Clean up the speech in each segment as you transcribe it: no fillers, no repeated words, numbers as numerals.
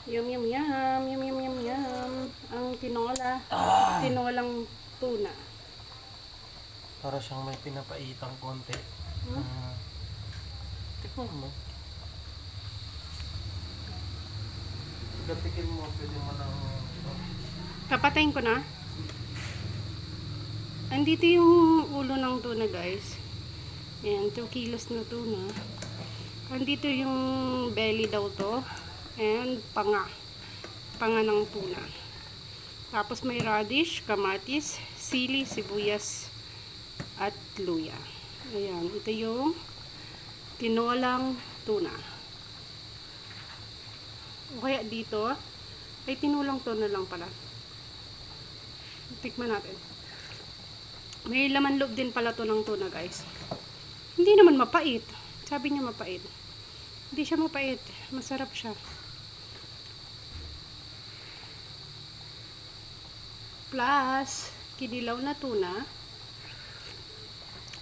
Yum, yum, yum. Yum, yum, yum, yum. Ang tinola. Tinolang tuna. Para siyang may pinapaitang konti. Tikman mo. Gatikin mo, pwede mo ng Papatayin ko na. Andito yung ulo ng tuna, guys. Ayan, 2 kilos na tuna. Andito yung belly daw to. And panga. Panga ng tuna. Tapos may radish, kamatis, sili, sibuyas, at luya. Ayan, ito yung tinolang tuna. O kaya dito, ay tinulang tuna lang pala. Tikman natin. May laman loob din pala to ng tuna, guys. Hindi naman mapait. Sabi niya mapait. Hindi siya mapait. Masarap siya. Plus, kinilaw na tuna.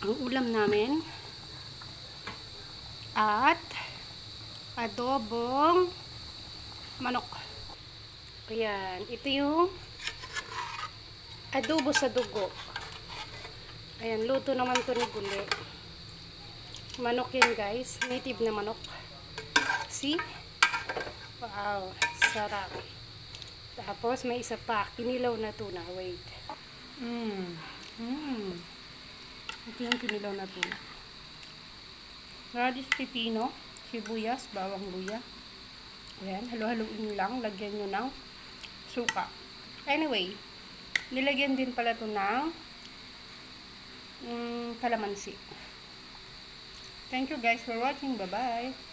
Ang ulam namin. At adobong manok. Ayan. Ito yung adobo sa dugo. Ayan. Luto naman to ni Guli. Manok yan, guys. Native na manok. See? Wow. Sarap. Tapos may isa pa. Kinilaw na tuna. Wait. Ito yung kinilaw na tuna. Radish, pipino, sibuyas, bawang luya. Ayan, halo-haloin lang. Lagyan nyo ng suka. Anyway, nilagyan din pala ito ng kalamansi. Thank you guys for watching. Bye-bye.